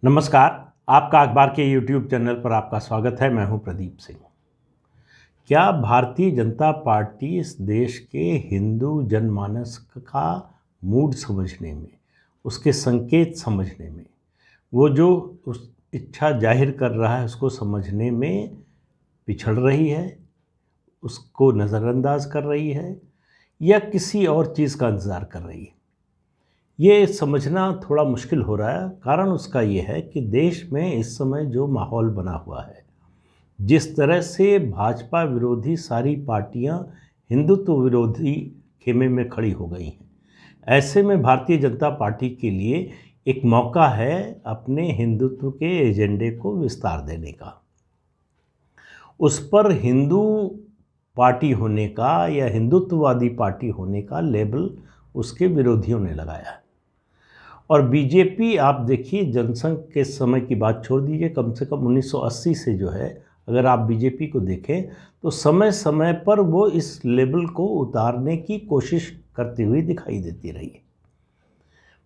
नमस्कार। आपका अखबार के YouTube चैनल पर आपका स्वागत है। मैं हूं प्रदीप सिंह। क्या भारतीय जनता पार्टी इस देश के हिंदू जनमानस का मूड समझने में, उसके संकेत समझने में, वो जो उस इच्छा जाहिर कर रहा है उसको समझने में पिछड़ रही है, उसको नज़रअंदाज कर रही है या किसी और चीज़ का इंतज़ार कर रही है? ये समझना थोड़ा मुश्किल हो रहा है। कारण उसका ये है कि देश में इस समय जो माहौल बना हुआ है, जिस तरह से भाजपा विरोधी सारी पार्टियां हिंदुत्व विरोधी खेमे में खड़ी हो गई हैं, ऐसे में भारतीय जनता पार्टी के लिए एक मौका है अपने हिंदुत्व के एजेंडे को विस्तार देने का। उस पर हिंदू पार्टी होने का या हिंदुत्ववादी पार्टी होने का लेबल उसके विरोधियों ने लगाया है। और बीजेपी, आप देखिए, जनसंघ के समय की बात छोड़ दीजिए, कम से कम 1980 से जो है, अगर आप बीजेपी को देखें तो समय समय पर वो इस लेवल को उतारने की कोशिश करती हुई दिखाई देती रही है।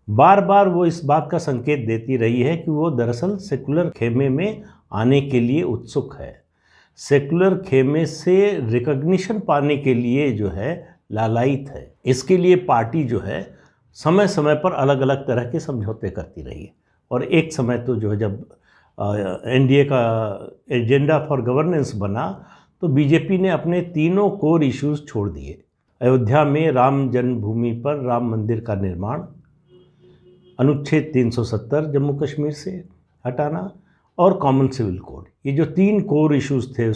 बार बार वो इस बात का संकेत देती रही है कि वो दरअसल सेकुलर खेमे में आने के लिए उत्सुक है, सेकुलर खेमे से रिकॉग्निशन पाने के लिए जो है लालायित है। इसके लिए पार्टी जो है समय समय पर अलग अलग तरह के समझौते करती रही है। और एक समय तो जो है, जब एनडीए का एजेंडा फॉर गवर्नेंस बना तो बीजेपी ने अपने तीनों कोर इश्यूज छोड़ दिए। अयोध्या में राम जन्मभूमि पर राम मंदिर का निर्माण, अनुच्छेद 370 जम्मू कश्मीर से हटाना और कॉमन सिविल कोड, ये जो तीन कोर इश्यूज थे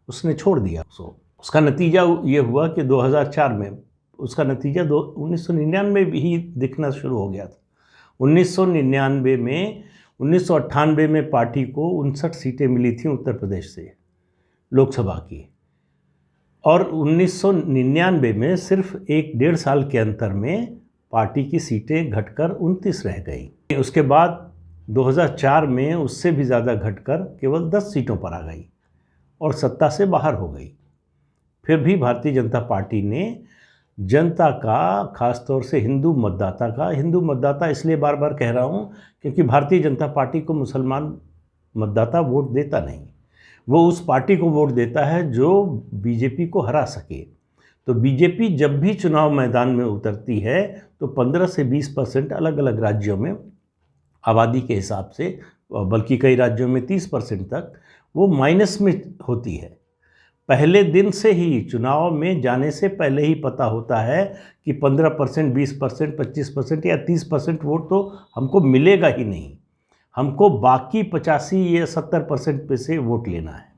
उसने छोड़ दिया। उसका नतीजा ये हुआ कि 2004 में उसका नतीजा 1999 भी ही दिखना शुरू हो गया था। 1998 में पार्टी को 59 सीटें मिली थी उत्तर प्रदेश से लोकसभा की, और 1999 में सिर्फ 1-1.5 साल के अंतर में पार्टी की सीटें घटकर 29 रह गई। उसके बाद 2004 में उससे भी ज़्यादा घटकर केवल 10 सीटों पर आ गई और सत्ता से बाहर हो गई। फिर भी भारतीय जनता पार्टी ने जनता का, खासतौर से हिंदू मतदाता इसलिए बार बार कह रहा हूँ क्योंकि भारतीय जनता पार्टी को मुसलमान मतदाता वोट देता नहीं, वो उस पार्टी को वोट देता है जो बीजेपी को हरा सके। तो बीजेपी जब भी चुनाव मैदान में उतरती है तो 15 से 20% अलग अलग राज्यों में आबादी के हिसाब से, बल्कि कई राज्यों में 30% तक वो माइनस में होती है। पहले दिन से ही, चुनाव में जाने से पहले ही पता होता है कि 15%, 20%, 25% या 30% वोट तो हमको मिलेगा ही नहीं, हमको बाकी 85 या 70% पे से वोट लेना है।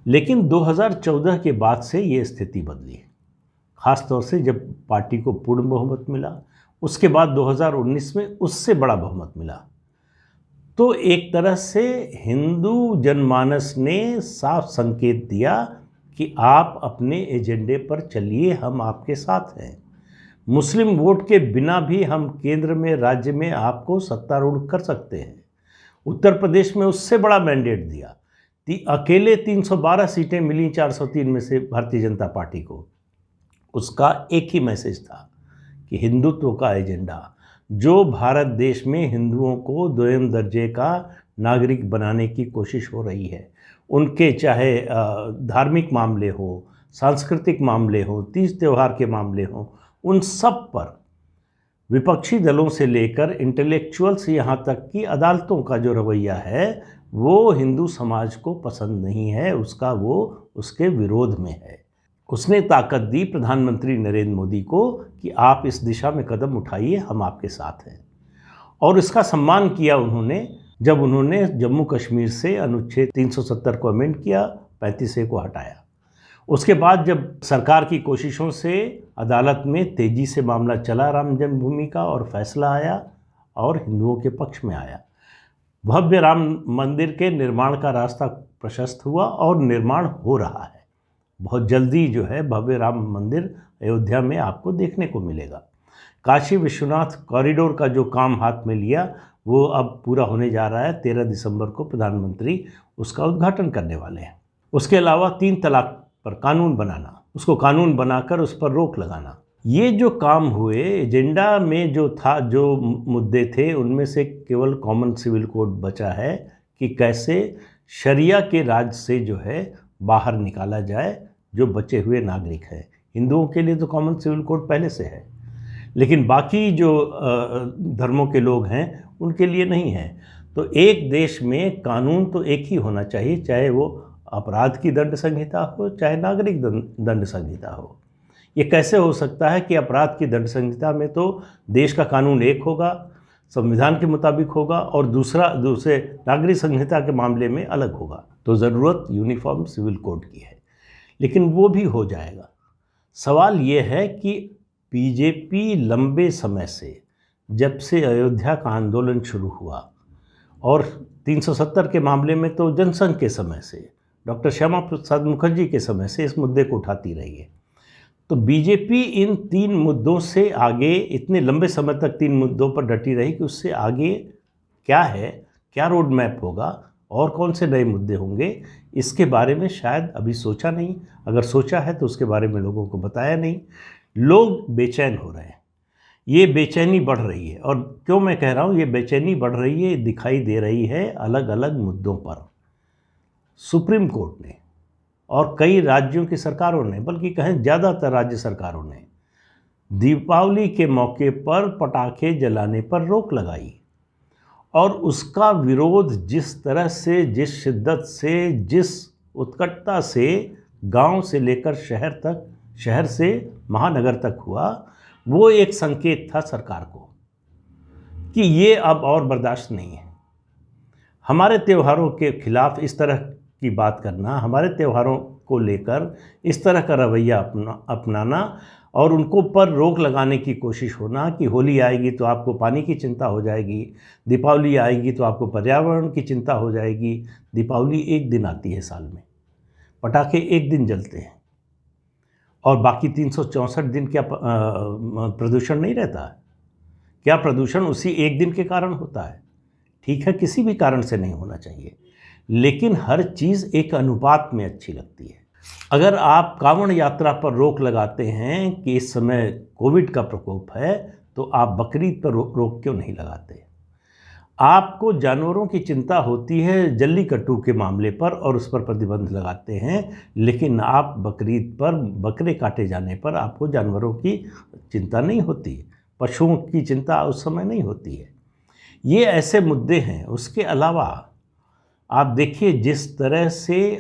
लेकिन 2014 के बाद से ये स्थिति बदली, खासतौर से जब पार्टी को पूर्ण बहुमत मिला। उसके बाद 2019 में उससे बड़ा बहुमत मिला। तो एक तरह से हिंदू जनमानस ने साफ संकेत दिया कि आप अपने एजेंडे पर चलिए, हम आपके साथ हैं। मुस्लिम वोट के बिना भी हम केंद्र में, राज्य में आपको सत्तारूढ़ कर सकते हैं। उत्तर प्रदेश में उससे बड़ा मैंडेट दिया। अकेले 312 सीटें मिली 403 में से भारतीय जनता पार्टी को। उसका एक ही मैसेज था कि हिंदुत्व का एजेंडा, जो भारत देश में हिंदुओं को द्वितीय दर्जे का नागरिक बनाने की कोशिश हो रही है, उनके चाहे धार्मिक मामले हो, सांस्कृतिक मामले हो, तीज त्यौहार के मामले हो, उन सब पर विपक्षी दलों से लेकर इंटेलेक्चुअल्स यहाँ तक कि अदालतों का जो रवैया है वो हिंदू समाज को पसंद नहीं है, वो उसके विरोध में है। उसने ताकत दी प्रधानमंत्री नरेंद्र मोदी को कि आप इस दिशा में कदम उठाइए, हम आपके साथ हैं। और इसका सम्मान किया उन्होंने जब उन्होंने जम्मू कश्मीर से अनुच्छेद 370 को अमेंड किया, 35A को हटाया। उसके बाद जब सरकार की कोशिशों से अदालत में तेजी से मामला चला राम जन्मभूमि का, और फैसला आया और हिंदुओं के पक्ष में आया, भव्य राम मंदिर के निर्माण का रास्ता प्रशस्त हुआ और निर्माण हो रहा है। बहुत जल्दी जो है भव्य राम मंदिर अयोध्या में आपको देखने को मिलेगा। काशी विश्वनाथ कॉरिडोर का जो काम हाथ में लिया वो अब पूरा होने जा रहा है। 13 दिसंबर को प्रधानमंत्री उसका उद्घाटन करने वाले हैं। उसके अलावा 3 तलाक पर कानून बनाना, उसको कानून बनाकर उस पर रोक लगाना, ये जो काम हुए, एजेंडा में जो था, जो मुद्दे थे, उनमें से केवल कॉमन सिविल कोड बचा है कि कैसे शरिया के राज से जो है बाहर निकाला जाए जो बचे हुए नागरिक हैं। हिंदुओं के लिए तो कॉमन सिविल कोड पहले से है, लेकिन बाकी जो धर्मों के लोग हैं उनके लिए नहीं है। तो एक देश में कानून तो एक ही होना चाहिए, चाहे वो अपराध की दंड संहिता हो चाहे नागरिक दंड संहिता हो। ये कैसे हो सकता है कि अपराध की दंड संहिता में तो देश का कानून एक होगा, संविधान के मुताबिक होगा, और दूसरे नागरिक संहिता के मामले में अलग होगा। तो ज़रूरत यूनिफॉर्म सिविल कोड की है, लेकिन वो भी हो जाएगा। सवाल ये है कि बीजेपी लंबे समय से, जब से अयोध्या का आंदोलन शुरू हुआ और 370 के मामले में तो जनसंघ के समय से, डॉक्टर श्यामा प्रसाद मुखर्जी के समय से इस मुद्दे को उठाती रही है। तो बीजेपी इन 3 मुद्दों से आगे, इतने लंबे समय तक 3 मुद्दों पर डटी रही कि उससे आगे क्या है, क्या रोड मैप होगा और कौन से नए मुद्दे होंगे, इसके बारे में शायद अभी सोचा नहीं। अगर सोचा है तो उसके बारे में लोगों को बताया नहीं। लोग बेचैन हो रहे हैं, ये बेचैनी बढ़ रही है। और क्यों मैं कह रहा हूँ ये बेचैनी बढ़ रही है, दिखाई दे रही है अलग अलग मुद्दों पर। सुप्रीम कोर्ट ने और कई राज्यों की सरकारों ने, बल्कि कहें ज़्यादातर राज्य सरकारों ने, दीपावली के मौके पर पटाखे जलाने पर रोक लगाई। और उसका विरोध जिस तरह से, जिस शिद्दत से, जिस उत्कटता से गांव से लेकर शहर तक, शहर से महानगर तक हुआ, वो एक संकेत था सरकार को कि ये अब और बर्दाश्त नहीं है। हमारे त्योहारों के खिलाफ इस तरह की बात करना, हमारे त्योहारों को लेकर इस तरह का रवैया अपनाना और उनको पर रोक लगाने की कोशिश होना कि होली आएगी तो आपको पानी की चिंता हो जाएगी, दीपावली आएगी तो आपको पर्यावरण की चिंता हो जाएगी। दीपावली एक दिन आती है साल में, पटाखे एक दिन जलते हैं, और बाकी 364 दिन क्या प्रदूषण नहीं रहता है? क्या प्रदूषण उसी एक दिन के कारण होता है? ठीक है, किसी भी कारण से नहीं होना चाहिए, लेकिन हर चीज़ एक अनुपात में अच्छी लगती है। अगर आप कांवड़ यात्रा पर रोक लगाते हैं कि इस समय कोविड का प्रकोप है, तो आप बकरीद पर रोक क्यों नहीं लगाते? आपको जानवरों की चिंता होती है जल्लीकट्टू के मामले पर और उस पर प्रतिबंध लगाते हैं, लेकिन आप बकरीद पर, बकरे काटे जाने पर आपको जानवरों की चिंता नहीं होती, पशुओं की चिंता उस समय नहीं होती है। ये ऐसे मुद्दे हैं। उसके अलावा आप देखिए जिस तरह से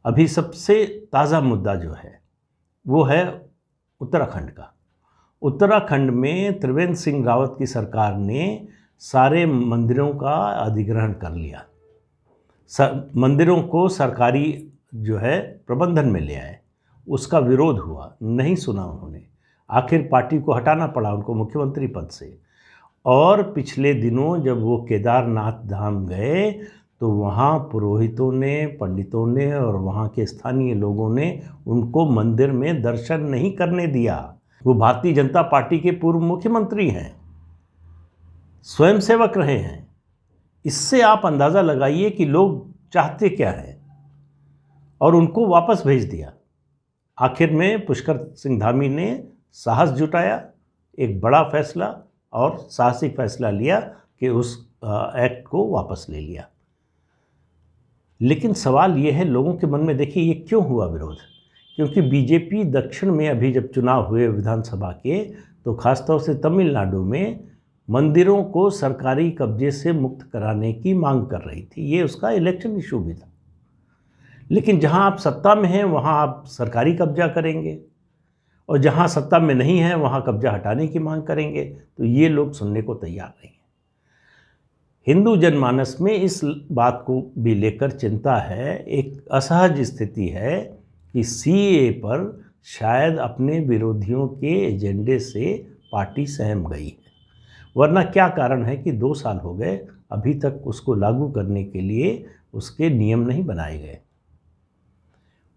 अभी सबसे ताज़ा मुद्दा जो है वो है उत्तराखंड का। उत्तराखंड में त्रिवेंद्र सिंह रावत की सरकार ने सारे मंदिरों का अधिग्रहण कर लिया, मंदिरों को सरकारी जो है प्रबंधन में ले आए। उसका विरोध हुआ, नहीं सुना उन्होंने, आखिर पार्टी को हटाना पड़ा उनको मुख्यमंत्री पद से। और पिछले दिनों जब वो केदारनाथ धाम गए तो वहाँ पुरोहितों ने, पंडितों ने और वहाँ के स्थानीय लोगों ने उनको मंदिर में दर्शन नहीं करने दिया। वो भारतीय जनता पार्टी के पूर्व मुख्यमंत्री हैं, स्वयंसेवक रहे हैं। इससे आप अंदाज़ा लगाइए कि लोग चाहते क्या हैं, और उनको वापस भेज दिया। आखिर में पुष्कर सिंह धामी ने साहस जुटाया, एक बड़ा फैसला और साहसिक फैसला लिया कि उस एक्ट को वापस ले लिया। लेकिन सवाल ये है लोगों के मन में, देखिए ये क्यों हुआ विरोध? क्योंकि बीजेपी दक्षिण में अभी जब चुनाव हुए विधानसभा के, तो खासतौर से तमिलनाडु में मंदिरों को सरकारी कब्जे से मुक्त कराने की मांग कर रही थी। ये उसका इलेक्शन इशू भी था। लेकिन जहां आप सत्ता में हैं वहां आप सरकारी कब्जा करेंगे, और जहां सत्ता में नहीं है वहां कब्जा हटाने की मांग करेंगे। तो ये लोग सुनने को तैयार नहीं हैं। हिंदू जनमानस में इस बात को भी लेकर चिंता है, एक असहज स्थिति है कि सीएए पर शायद अपने विरोधियों के एजेंडे से पार्टी सहम गई है। वरना क्या कारण है कि 2 साल हो गए, अभी तक उसको लागू करने के लिए उसके नियम नहीं बनाए गए।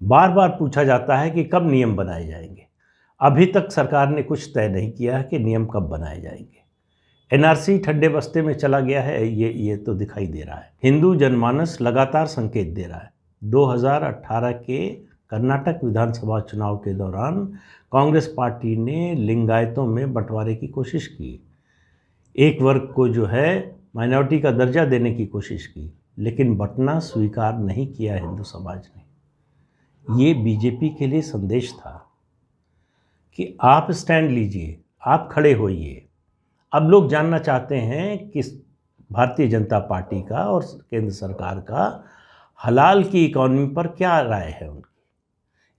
बार बार पूछा जाता है कि कब नियम बनाए जाएंगे। अभी तक सरकार ने कुछ तय नहीं किया है कि नियम कब बनाए जाएंगे। एनआरसी ठंडे बस्ते में चला गया है, ये तो दिखाई दे रहा है। हिंदू जनमानस लगातार संकेत दे रहा है। 2018 के कर्नाटक विधानसभा चुनाव के दौरान कांग्रेस पार्टी ने लिंगायतों में बंटवारे की कोशिश की, एक वर्ग को जो है माइनॉरिटी का दर्जा देने की कोशिश की, लेकिन बंटना स्वीकार नहीं किया हिंदू समाज ने। ये बीजेपी के लिए संदेश था कि आप स्टैंड लीजिए, आप खड़े होइए। अब लोग जानना चाहते हैं कि भारतीय जनता पार्टी का और केंद्र सरकार का हलाल की इकॉनमी पर क्या राय है उनकी,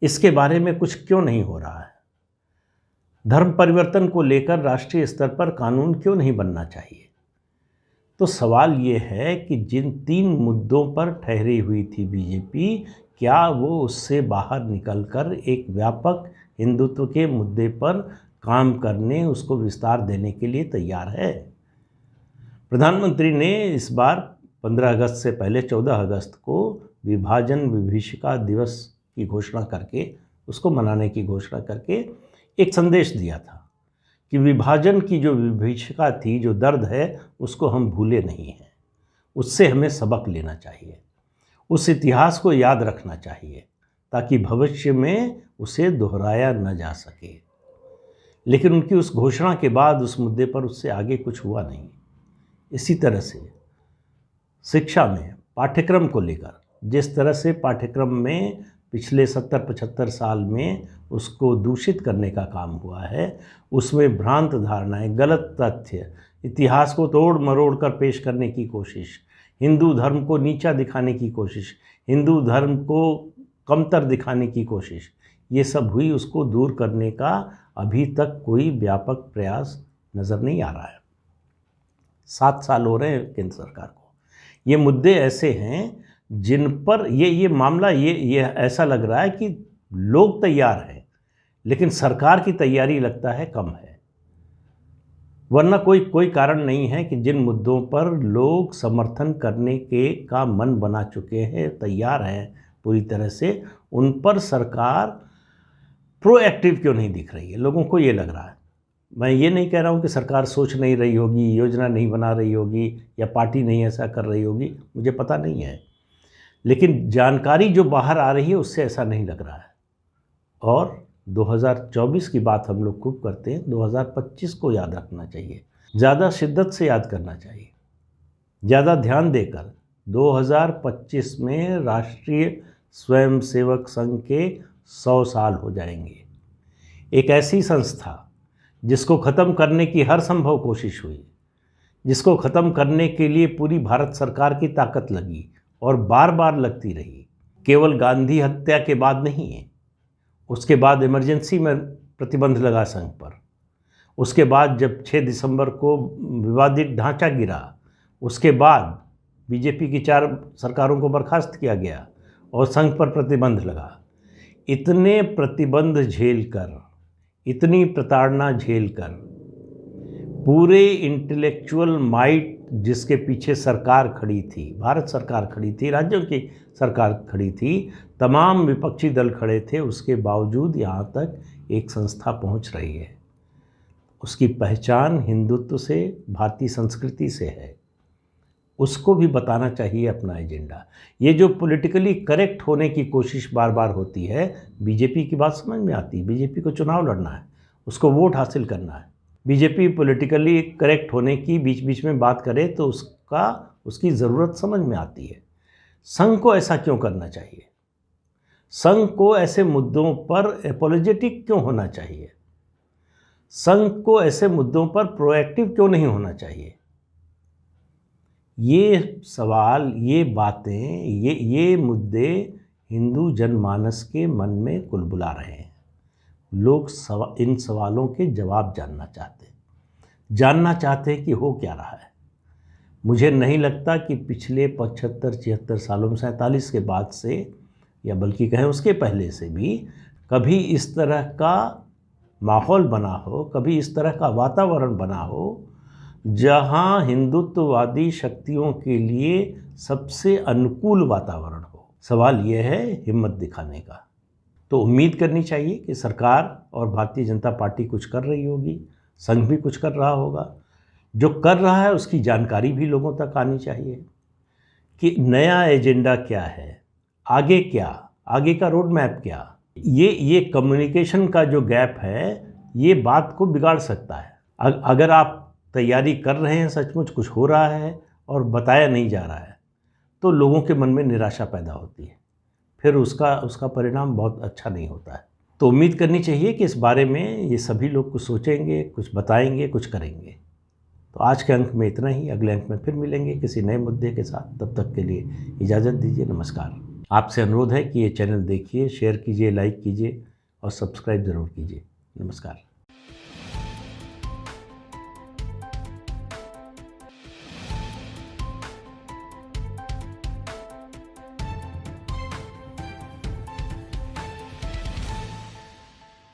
इसके बारे में कुछ क्यों नहीं हो रहा है। धर्म परिवर्तन को लेकर राष्ट्रीय स्तर पर कानून क्यों नहीं बनना चाहिए। तो सवाल ये है कि जिन 3 मुद्दों पर ठहरी हुई थी बीजेपी, क्या वो उससे बाहर निकलकर एक व्यापक हिंदुत्व के मुद्दे पर काम करने, उसको विस्तार देने के लिए तैयार है। प्रधानमंत्री ने इस बार 15 अगस्त से पहले 14 अगस्त को विभाजन विभीषिका दिवस की घोषणा करके, उसको मनाने की घोषणा करके एक संदेश दिया था कि विभाजन की जो विभीषिका थी, जो दर्द है, उसको हम भूले नहीं हैं, उससे हमें सबक लेना चाहिए, उस इतिहास को याद रखना चाहिए ताकि भविष्य में उसे दोहराया न जा सके। लेकिन उनकी उस घोषणा के बाद उस मुद्दे पर उससे आगे कुछ हुआ नहीं। इसी तरह से शिक्षा में पाठ्यक्रम को लेकर जिस तरह से पाठ्यक्रम में पिछले 70-75 साल में उसको दूषित करने का काम हुआ है, उसमें भ्रांत धारणाएं, गलत तथ्य, इतिहास को तोड़ मरोड़ कर पेश करने की कोशिश, हिंदू धर्म को नीचा दिखाने की कोशिश, हिंदू धर्म को कमतर दिखाने की कोशिश, ये सब हुई। उसको दूर करने का अभी तक कोई व्यापक प्रयास नज़र नहीं आ रहा है। 7 साल हो रहे हैं केंद्र सरकार को। ये मुद्दे ऐसे हैं जिन पर ये मामला ये ऐसा लग रहा है कि लोग तैयार हैं, लेकिन सरकार की तैयारी लगता है कम है। वरना कोई कारण नहीं है कि जिन मुद्दों पर लोग समर्थन करने का मन बना चुके हैं, तैयार हैं पूरी तरह से, उन पर सरकार प्रोएक्टिव क्यों नहीं दिख रही है। लोगों को ये लग रहा है, मैं ये नहीं कह रहा हूँ कि सरकार सोच नहीं रही होगी, योजना नहीं बना रही होगी, या पार्टी नहीं ऐसा कर रही होगी, मुझे पता नहीं है, लेकिन जानकारी जो बाहर आ रही है उससे ऐसा नहीं लग रहा है। और 2024 की बात हम लोग खूब करते हैं, 2025 को याद रखना चाहिए, ज़्यादा शिद्दत से याद करना चाहिए, ज़्यादा ध्यान देकर। 2025 में राष्ट्रीय स्वयंसेवक संघ के 100 साल हो जाएंगे। एक ऐसी संस्था जिसको ख़त्म करने की हर संभव कोशिश हुई, जिसको ख़त्म करने के लिए पूरी भारत सरकार की ताकत लगी और बार बार लगती रही, केवल गांधी हत्या के बाद नहीं है, उसके बाद इमरजेंसी में प्रतिबंध लगा संघ पर, उसके बाद जब 6 दिसंबर को विवादित ढांचा गिरा, उसके बाद बीजेपी की 4 सरकारों को बर्खास्त किया गया और संघ पर प्रतिबंध लगा। इतने प्रतिबंध झेलकर, इतनी प्रताड़ना झेलकर, पूरे इंटेलेक्चुअल माइट जिसके पीछे सरकार खड़ी थी, भारत सरकार खड़ी थी, राज्यों की सरकार खड़ी थी, तमाम विपक्षी दल खड़े थे, उसके बावजूद यहाँ तक एक संस्था पहुँच रही है। उसकी पहचान हिंदुत्व से, भारतीय संस्कृति से है, उसको भी बताना चाहिए अपना एजेंडा। ये जो पॉलिटिकली करेक्ट होने की कोशिश बार बार होती है, बीजेपी की बात समझ में आती है। बीजेपी को चुनाव लड़ना है, उसको वोट हासिल करना है। बीजेपी पॉलिटिकली करेक्ट होने की बीच बीच में बात करे तो उसकी ज़रूरत समझ में आती है। संघ को ऐसा क्यों करना चाहिए? संघ को ऐसे मुद्दों पर एपोलोजेटिक क्यों होना चाहिए? संघ को ऐसे मुद्दों पर प्रोएक्टिव क्यों नहीं होना चाहिए? ये सवाल, ये बातें, ये मुद्दे हिंदू जनमानस के मन में कुलबुला रहे हैं। लोग इन सवालों के जवाब जानना चाहते हैं कि हो क्या रहा है। मुझे नहीं लगता कि पिछले 75-76 सालों में, 47 के बाद से, या बल्कि कहें उसके पहले से भी, कभी इस तरह का माहौल बना हो, कभी इस तरह का वातावरण बना हो जहां हिंदुत्ववादी शक्तियों के लिए सबसे अनुकूल वातावरण हो। सवाल यह है हिम्मत दिखाने का। तो उम्मीद करनी चाहिए कि सरकार और भारतीय जनता पार्टी कुछ कर रही होगी, संघ भी कुछ कर रहा होगा। जो कर रहा है उसकी जानकारी भी लोगों तक आनी चाहिए कि नया एजेंडा क्या है, आगे क्या, आगे का रोड मैप क्या? ये कम्युनिकेशन का जो गैप है ये बात को बिगाड़ सकता है। अगर आप तैयारी कर रहे हैं, सचमुच कुछ हो रहा है और बताया नहीं जा रहा है, तो लोगों के मन में निराशा पैदा होती है, फिर उसका परिणाम बहुत अच्छा नहीं होता है। तो उम्मीद करनी चाहिए कि इस बारे में ये सभी लोग कुछ सोचेंगे, कुछ बताएंगे, कुछ करेंगे। तो आज के अंक में इतना ही, अगले अंक में फिर मिलेंगे किसी नए मुद्दे के साथ। तब तक के लिए इजाज़त दीजिए, नमस्कार। आपसे अनुरोध है कि ये चैनल देखिए, शेयर कीजिए, लाइक कीजिए और सब्सक्राइब ज़रूर कीजिए। नमस्कार।